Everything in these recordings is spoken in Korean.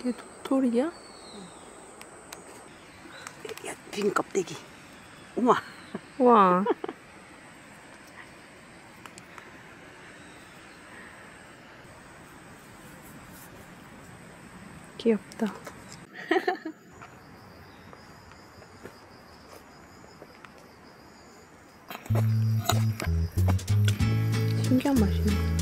이게 도토리야? 야, 빈 껍데기. 우와. 와. 귀엽다. 신기한 맛이네.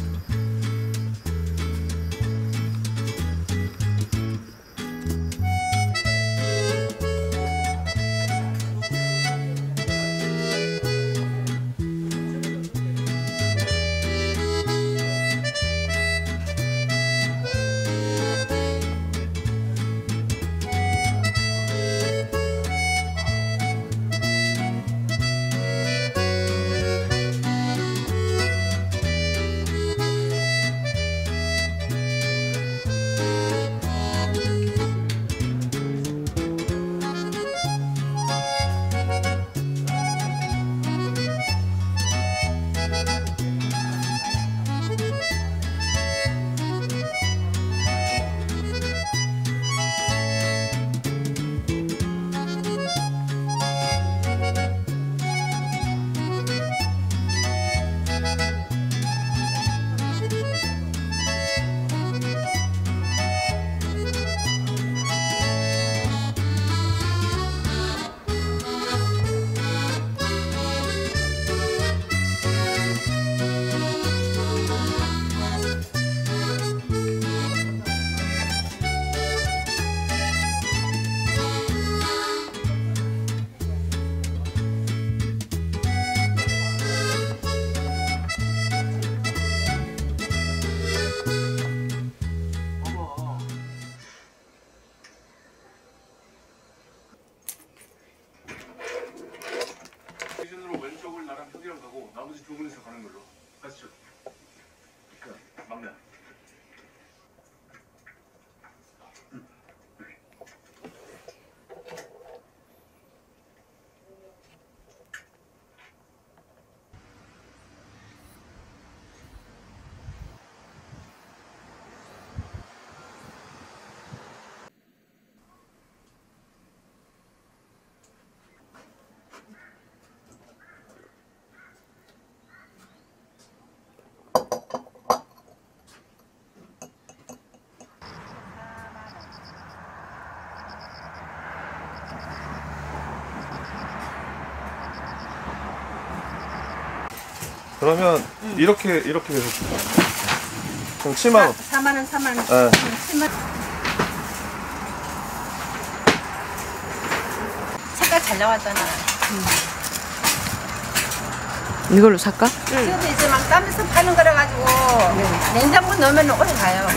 왼쪽을 나랑 형이랑 가고 나머지 두 분이서 가는 걸로. 가시죠. 막내. 그러면 이렇게 해서 그럼 7만 원. 4만 원, 4만 원. 네. 7만 원. 잘 나왔잖아. 이걸로 살까? 지금도 이제 막 싸면서 파는 거라 가지고 냉장고 넣으면 오래 가요.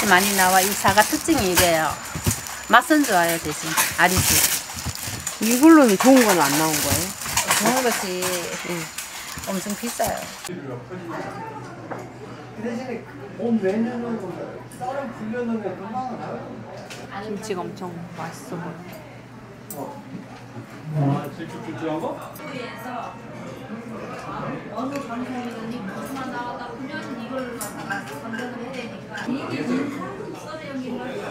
많이 나와. 이 사과 특징이 이래요. 맛은 좋아요 대신 아리지. 이걸로는 좋은 건 안 나온 거예요? 좋은 것이 엄청 비싸요. 김치가 엄청 맛있어 보여. 어느 방송이든지 무슨 나가다 보면 이걸 갖다가 선정을 해야 되니까 이게 썰어 연기를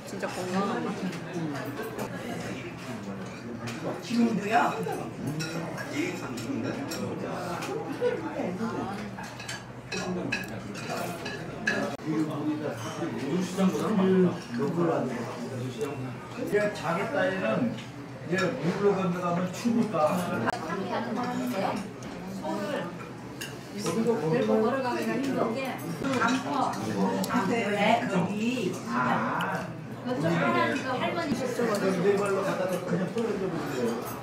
진짜 건강한 맛. 지금도야. 이제 자기 딸에는 이제 물로 건너가면 추니까. 들고 걸어가기가 힘든데 감고 왜 거기? 그쪽 하나니까 할머니 네 발로 갖다가 그냥 떨어져 버려요.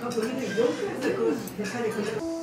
거기는 여기에서 그 대살이 그